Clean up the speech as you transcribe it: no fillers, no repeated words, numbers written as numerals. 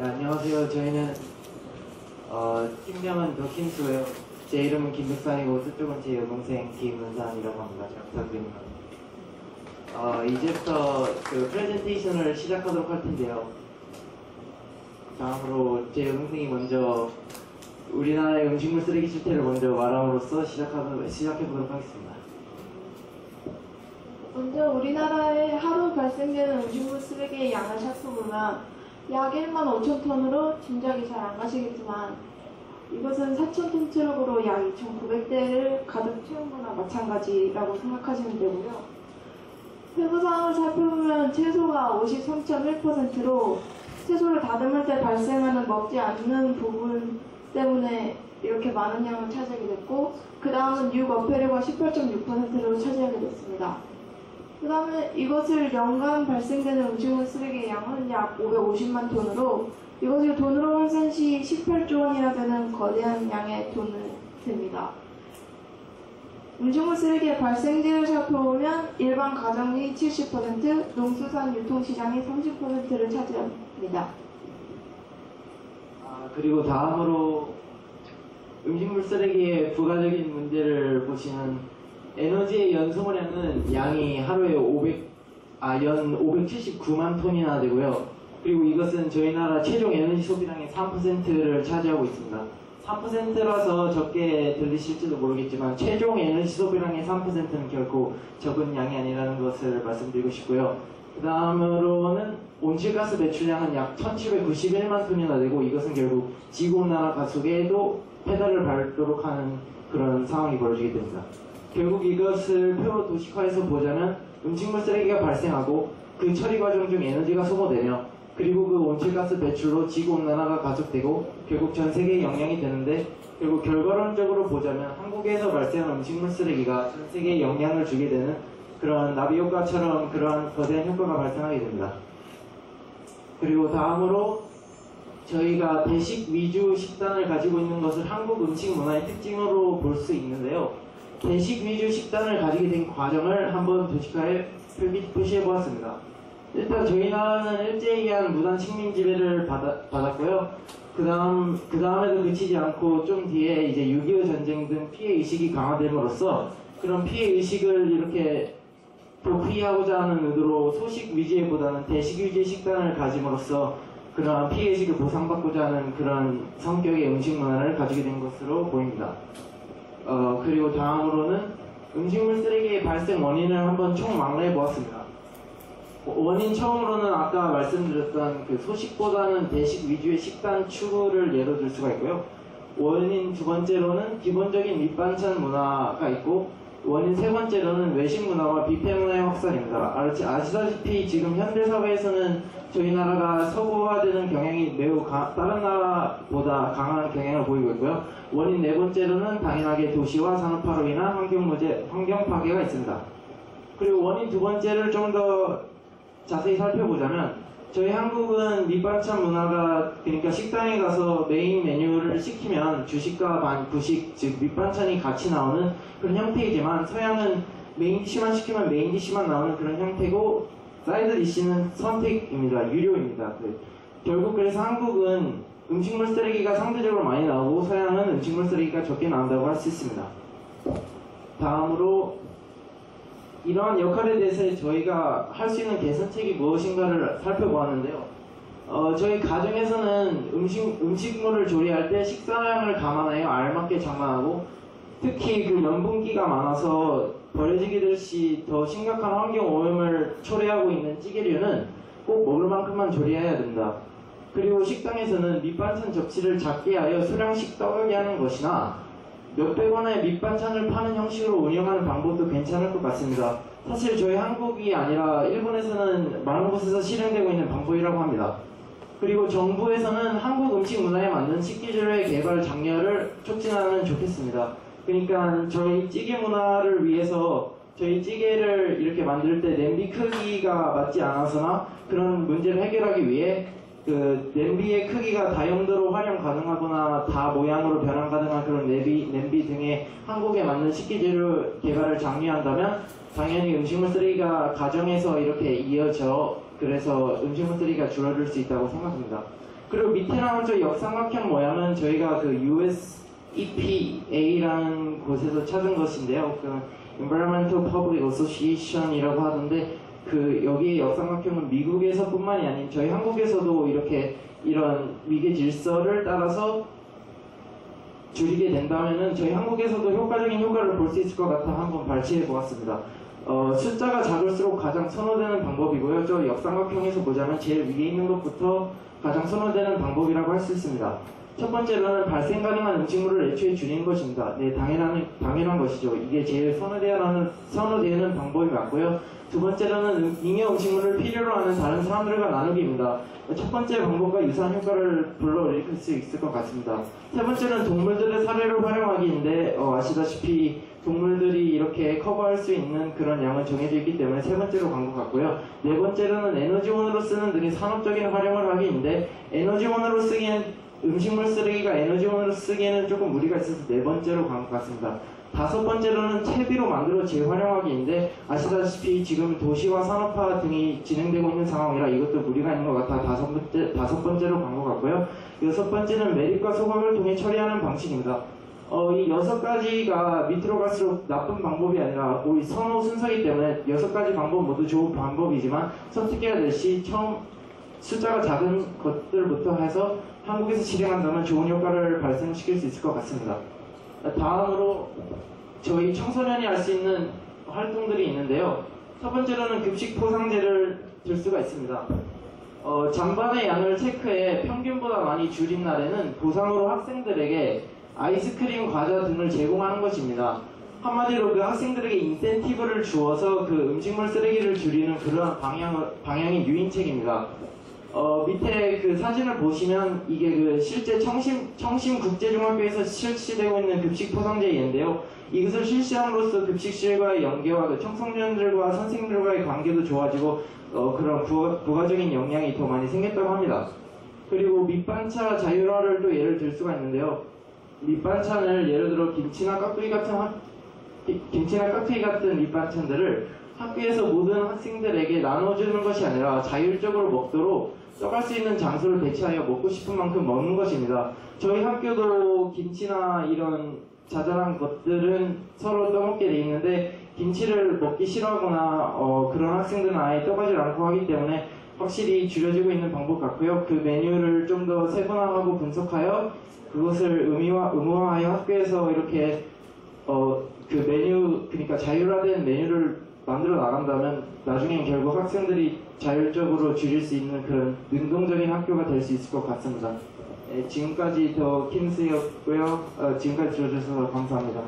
네, 안녕하세요. 저희는 팀명은 더킴스고요. 제 이름은 김백산이고 저쪽은 제 여동생 김은산이라고 합니다. 잘 부탁드립니다. 이제부터 그 프레젠테이션을 시작하도록 할 텐데요. 다음으로 제 여동생이 먼저 우리나라의 음식물 쓰레기 실태를 먼저 말함으로써 시작해보도록 하겠습니다. 먼저 우리나라에 하루 발생되는 음식물 쓰레기의 양을 살펴보면 약 1만 5천 톤으로 짐작이 잘 안 가시겠지만 이것은 4천 톤 트럭으로 약 2,900대를 가득 채운 거나 마찬가지라고 생각하시면 되고요. 세부사항을 살펴보면 채소가 53.1%로 채소를 다듬을 때 발생하는 먹지 않는 부분 때문에 이렇게 많은 양을 차지하게 됐고, 그 다음은 육어패류가 18.6%로 차지하게 됐습니다. 그 다음에 이것을 연간 발생되는 음식물 쓰레기의 양은 약 550만 톤으로 이것을 돈으로 환산 시 18조 원이나 되는 거대한 양의 돈을 듭니다. 음식물 쓰레기의 발생지를 살펴보면 일반 가정이 70%, 농수산 유통시장이 30%를 차지합니다. 그리고 다음으로 음식물 쓰레기의 부가적인 문제를 보시면 에너지의 연소모량은 양이 하루에 연 579만 톤이나 되고요. 그리고 이것은 저희 나라 최종 에너지 소비량의 3%를 차지하고 있습니다. 3%라서 적게 들리실지도 모르겠지만 최종 에너지 소비량의 3%는 결코 적은 양이 아니라는 것을 말씀드리고 싶고요. 그 다음으로는 온실가스 배출량은 약 1791만 톤이나 되고 이것은 결국 지구온난화 가속에도 페달을 밟도록 하는 그런 상황이 벌어지게 됩니다. 결국 이것을 표 도식화해서 보자면 음식물 쓰레기가 발생하고 그 처리 과정 중 에너지가 소모되며 그리고 그 온실가스 배출로 지구온난화가 가속되고 결국 전 세계에 영향이 되는데, 결국 결과론적으로 보자면 한국에서 발생한 음식물 쓰레기가 전 세계에 영향을 주게 되는 그런 나비효과처럼 그러한 거대한 효과가 발생하게 됩니다. 그리고 다음으로 저희가 대식 위주 식단을 가지고 있는 것을 한국 음식 문화의 특징으로 볼 수 있는데요. 대식 위주 식단을 가지게 된 과정을 한번 도식화해 표시해 보았습니다. 일단 저희 나라는 일제에 의한 무단 식민 지배를 받았고요. 그 다음에도 그치지 않고 좀 뒤에 이제 6.25 전쟁 등 피해 의식이 강화됨으로써 그런 피해 의식을 이렇게 도피하고자 하는 의도로 소식 위주보다는 대식 위주의 식단을 가짐으로써 그러한 피해 의식을 보상받고자 하는 그런 성격의 음식 문화를 가지게 된 것으로 보입니다. 그리고 다음으로는 음식물 쓰레기의 발생 원인을 한번 총망라해 보았습니다. 원인 처음으로는 아까 말씀드렸던 그 소식보다는 대식 위주의 식단 추구를 예로 들 수가 있고요. 원인 두 번째로는 기본적인 밑반찬 문화가 있고, 원인 세 번째로는 외식 문화와 뷔페 문화의 확산입니다. 아시다시피 지금 현대사회에서는 저희 나라가 서구화되는 경향이 매우 다른 나라보다 강한 경향을 보이고 있고요. 원인 네 번째로는 당연하게 도시와 산업화로 인한 환경 파괴가 있습니다. 그리고 원인 두 번째를 좀 더 자세히 살펴보자면, 저희 한국은 밑반찬 문화가, 그러니까 식당에 가서 메인 메뉴를 시키면 주식과 부식, 즉 밑반찬이 같이 나오는 그런 형태이지만, 서양은 메인 디시만 시키면 메인 디시만 나오는 그런 형태고, 사이드 디시는 선택입니다. 유료입니다. 결국 그래서 한국은 음식물 쓰레기가 상대적으로 많이 나오고 서양은 음식물 쓰레기가 적게 나온다고 할 수 있습니다. 다음으로 이러한 역할에 대해서 저희가 할 수 있는 개선책이 무엇인가를 살펴보았는데요. 저희 가정에서는 음식물을 조리할 때 식사량을 감안하여 알맞게 장만하고, 특히 그 염분기가 많아서 버려지게 될 시 더 심각한 환경 오염을 초래하고 있는 찌개류는 꼭 먹을 만큼만 조리해야 된다. 그리고 식당에서는 밑반찬 접시를 작게 하여 수량씩 떠가게 하는 것이나 몇백 원의 밑반찬을 파는 형식으로 운영하는 방법도 괜찮을 것 같습니다. 사실 저희 한국이 아니라 일본에서는 많은 곳에서 실행되고 있는 방법이라고 합니다. 그리고 정부에서는 한국 음식 문화에 맞는 식기재료의 개발 장려를 촉진하면 좋겠습니다. 그러니까 저희 찌개 문화를 위해서 저희 찌개를 이렇게 만들 때 냄비 크기가 맞지 않아서나 그런 문제를 해결하기 위해 그 냄비의 크기가 다용도로 활용 가능하거나 다 모양으로 변환 가능한 그런 냄비 등의 한국에 맞는 식기재료 개발을 장려한다면 당연히 음식물 쓰레기가 가정에서 이렇게 이어져 그래서 음식물 쓰레기가 줄어들 수 있다고 생각합니다. 그리고 밑에 나온 저 역삼각형 모양은 저희가 그 USEPA라는 곳에서 찾은 것인데요. 그 Environmental Public Association이라고 하던데 그 여기에 역삼각형은 미국에서뿐만이 아닌 저희 한국에서도 이렇게 이런 위계 질서를 따라서 줄이게 된다면은 저희 한국에서도 효과적인 효과를 볼 수 있을 것 같아 한번 발췌해 보았습니다. 숫자가 작을수록 가장 선호되는 방법이고요. 저 역삼각형에서 보자면 제일 위에 있는 것부터 가장 선호되는 방법이라고 할 수 있습니다. 첫 번째로는 발생 가능한 음식물을 애초에 줄이는 것입니다. 네, 당연한 것이죠. 이게 제일 선호되는 방법이 맞고요. 두 번째로는 잉여 음식물을 필요로 하는 다른 사람들과 나누기입니다. 첫 번째 방법과 유사한 효과를 불러일으킬 수 있을 것 같습니다. 세 번째는 동물들의 사례를 활용하기인데 아시다시피 동물들이 이렇게 커버할 수 있는 그런 양은 정해져 있기 때문에 세 번째로 간 것 같고요. 네 번째로는 에너지원으로 쓰는 등의 산업적인 활용을 하기인데 에너지원으로 쓰기엔 음식물 쓰레기가 에너지원으로 쓰기에는 조금 무리가 있어서 네 번째로 간 것 같습니다. 다섯 번째로는 채비로 만들어 재활용하기인데 아시다시피 지금 도시화 산업화 등이 진행되고 있는 상황이라 이것도 무리가 있는 것 같아 다섯 번째로 간 것 같고요. 여섯 번째는 매립과 소각을 통해 처리하는 방식입니다. 이 여섯 가지가 밑으로 갈수록 나쁜 방법이 아니라 우리 선호 순서이기 때문에 여섯 가지 방법 모두 좋은 방법이지만 선택해야 될 시 처음 숫자가 작은 것들부터 해서 한국에서 실행한다면 좋은 효과를 발생시킬 수 있을 것 같습니다. 다음으로 저희 청소년이 할 수 있는 활동들이 있는데요. 첫 번째로는 급식 포상제를 들 수가 있습니다. 잔반의 양을 체크해 평균보다 많이 줄인 날에는 보상으로 학생들에게 아이스크림, 과자 등을 제공하는 것입니다. 한마디로 그 학생들에게 인센티브를 주어서 그 음식물 쓰레기를 줄이는 그러한 방향의 유인책입니다. 밑에 그 사진을 보시면 이게 그 실제 청심국제중학교에서 실시되고 있는 급식 포상제 예인데요. 이것을 실시함으로써 급식실과의 연계와 그 청소년들과 선생님들과의 관계도 좋아지고 그런 부가적인 영향이 더 많이 생겼다고 합니다. 그리고 밑반찬 자율화를 또 예를 들 수가 있는데요. 밑반찬을 예를 들어 김치나 깍두기 같은 밑반찬들을 학교에서 모든 학생들에게 나눠주는 것이 아니라 자율적으로 먹도록 떠갈 수 있는 장소를 배치하여 먹고 싶은 만큼 먹는 것입니다. 저희 학교도 김치나 이런 자잘한 것들은 서로 떠먹게 돼 있는데 김치를 먹기 싫어하거나 그런 학생들은 아예 떠가질 않고 하기 때문에 확실히 줄여지고 있는 방법 같고요. 그 메뉴를 좀 더 세분화하고 분석하여 그것을 의무화하여 학교에서 이렇게 그 메뉴, 그러니까 자율화된 메뉴를 만들어 나간다면 나중엔 결국 학생들이 자율적으로 줄일 수 있는 그런 능동적인 학교가 될 수 있을 것 같습니다. 네, 지금까지 더 킴스였고요. 지금까지 들어주셔서 감사합니다.